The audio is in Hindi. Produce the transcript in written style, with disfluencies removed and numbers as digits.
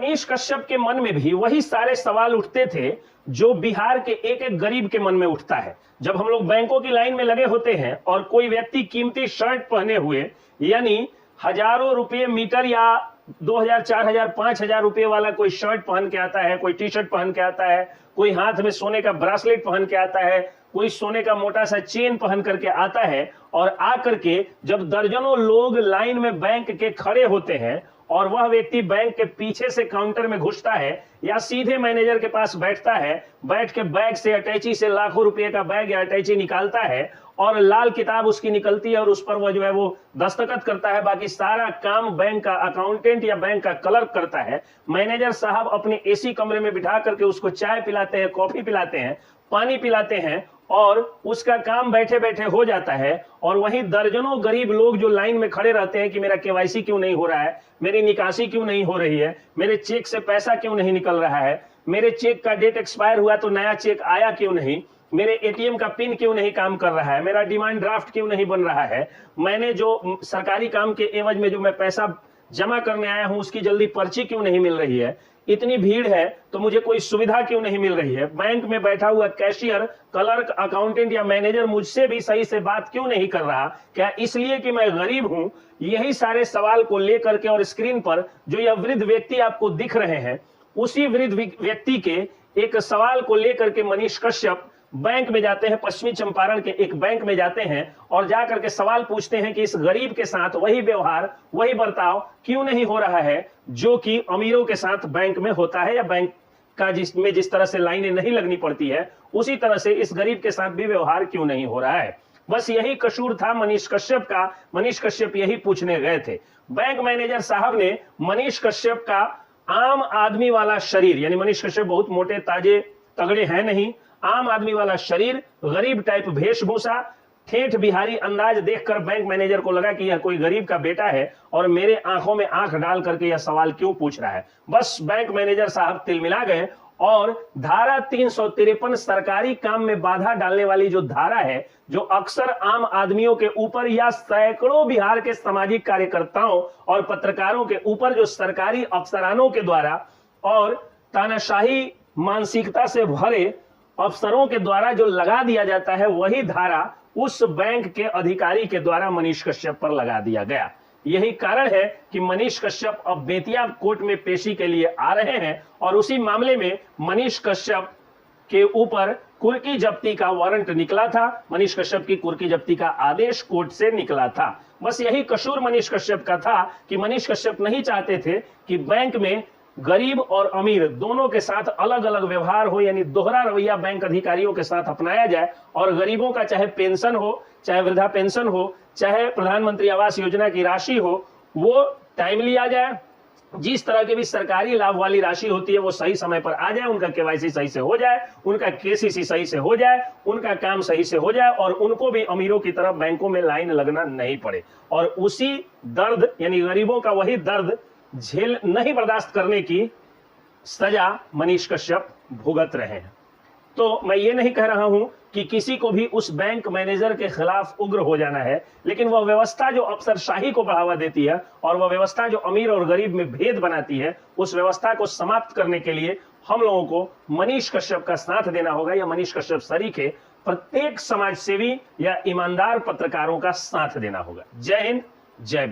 मनीष कश्यप के मन में भी वही सारे सवाल उठते थे जो बिहार के एक एक गरीब के मन में उठता है। जब हम लोग बैंकों की लाइन में लगे होते हैं और कोई व्यक्ति कीमती शर्ट पहने हुए यानी हजारों रुपए मीटर या 2000, 4000, 5000 रुपए वाला कोई शर्ट पहन के आता है, कोई टी शर्ट पहन के आता है, कोई हाथ में सोने का ब्रासलेट पहन के आता है, कोई सोने का मोटा सा चेन पहन करके आता है और आकर के जब दर्जनों लोग लाइन में बैंक के खड़े होते हैं और वह व्यक्ति बैंक के पीछे से काउंटर में घुसता है या सीधे मैनेजर के पास बैठता है, बैठ के बैग से अटैची से लाखों रुपए का बैग या अटैची निकालता है और लाल किताब उसकी निकलती है और उस पर वो जो है वो दस्तखत करता है। बाकी सारा काम बैंक का अकाउंटेंट या बैंक का क्लर्क करता है। मैनेजर साहब अपने एसी कमरे में बिठा करके उसको चाय पिलाते हैं, कॉफी पिलाते हैं, पानी पिलाते हैं और उसका काम बैठे बैठे हो जाता है। और वहीं दर्जनों गरीब लोग जो लाइन में खड़े रहते हैं कि मेरा केवाईसी क्यों नहीं हो रहा है, मेरी निकासी क्यों नहीं हो रही है, मेरे चेक से पैसा क्यों नहीं निकल रहा है, मेरे चेक का डेट एक्सपायर हुआ तो नया चेक आया क्यों नहीं, मेरे एटीएम का पिन क्यों नहीं काम कर रहा है, मेरा डिमांड ड्राफ्ट क्यों नहीं बन रहा है, मैंने जो सरकारी काम के एवज में जो मैं पैसा जमा करने आया हूं उसकी जल्दी पर्ची क्यों नहीं मिल रही है, इतनी भीड़ है तो मुझे कोई सुविधा क्यों नहीं मिल रही है, बैंक में बैठा हुआ कैशियर, क्लर्क, अकाउंटेंट या मैनेजर मुझसे भी सही से बात क्यों नहीं कर रहा, क्या इसलिए कि मैं गरीब हूं। यही सारे सवाल को लेकर के और स्क्रीन पर जो यह वृद्ध व्यक्ति आपको दिख रहे हैं उसी वृद्ध व्यक्ति के एक सवाल को लेकर के मनीष कश्यप बैंक में जाते हैं, पश्चिमी चंपारण के एक बैंक में जाते हैं और जाकर के सवाल पूछते हैं कि इस गरीब के साथ वही व्यवहार, वही बर्ताव क्यों नहीं हो रहा है जो कि अमीरों के साथ बैंक में होता है, या बैंक का जिसमें जिस तरह से लाइनें नहीं लगनी पड़ती है उसी तरह से इस गरीब के साथ भी व्यवहार क्यों नहीं हो रहा है। बस यही कसूर था मनीष कश्यप का। मनीष कश्यप यही पूछने गए थे। बैंक मैनेजर साहब ने मनीष कश्यप का आम आदमी वाला शरीर, यानी मनीष कश्यप बहुत मोटे ताजे तगड़े हैं नहीं, आम आदमी वाला शरीर, गरीब टाइप वेशभूषा, ठेठ बिहारी अंदाज देखकर बैंक मैनेजर को लगा कि यह कोई गरीब का बेटा है और मेरे आंखों में आंख डाल करके यह सवाल क्यों पूछ रहा है। बस बैंक मैनेजर साहब तिलमिला गए और धारा 353 सरकारी काम में बाधा डालने वाली जो धारा है, जो अक्सर आम आदमियों के ऊपर या सैकड़ों बिहार के सामाजिक कार्यकर्ताओं और पत्रकारों के ऊपर जो सरकारी अफसरानों के द्वारा और तानाशाही मानसिकता से भरे अफसरों के द्वारा जो लगा दिया जाता है, वही धारा उस बैंक के अधिकारी के द्वारा मनीष कश्यप पर लगा दिया गया। यही कारण है कि मनीष कश्यप अब बेतिया कोर्ट में पेशी के लिए आ रहे हैं और उसी मामले में मनीष कश्यप के ऊपर कुर्की जब्ती का वारंट निकला था, मनीष कश्यप की कुर्की जब्ती का आदेश कोर्ट से निकला था। बस यही कसूर मनीष कश्यप का था कि मनीष कश्यप नहीं चाहते थे कि बैंक में गरीब और अमीर दोनों के साथ अलग अलग व्यवहार हो, यानी दोहरा रवैया बैंक अधिकारियों के साथ अपनाया जाए और गरीबों का चाहे पेंशन हो, चाहे वृद्धा पेंशन हो, चाहे प्रधानमंत्री आवास योजना की राशि हो, वो टाइमली आ जाए। जिस तरह की भी सरकारी लाभ वाली राशि होती है वो सही समय पर आ जाए, उनका केवाईसी सही से हो जाए, उनका केसीसी सही से हो जाए, उनका काम सही से हो जाए और उनको भी अमीरों की तरफ बैंकों में लाइन लगना नहीं पड़े। और उसी दर्द, यानी गरीबों का वही दर्द झेल नहीं बर्दाश्त करने की सजा मनीष कश्यप भुगत रहे हैं। तो मैं ये नहीं कह रहा हूं कि किसी को भी उस बैंक मैनेजर के खिलाफ उग्र हो जाना है, लेकिन वह व्यवस्था जो अफसरशाही को बढ़ावा देती है और वह व्यवस्था जो अमीर और गरीब में भेद बनाती है, उस व्यवस्था को समाप्त करने के लिए हम लोगों को मनीष कश्यप का साथ देना होगा, या मनीष कश्यप सरीखे प्रत्येक समाजसेवी या ईमानदार पत्रकारों का साथ देना होगा। जय हिंद, जय बिहार।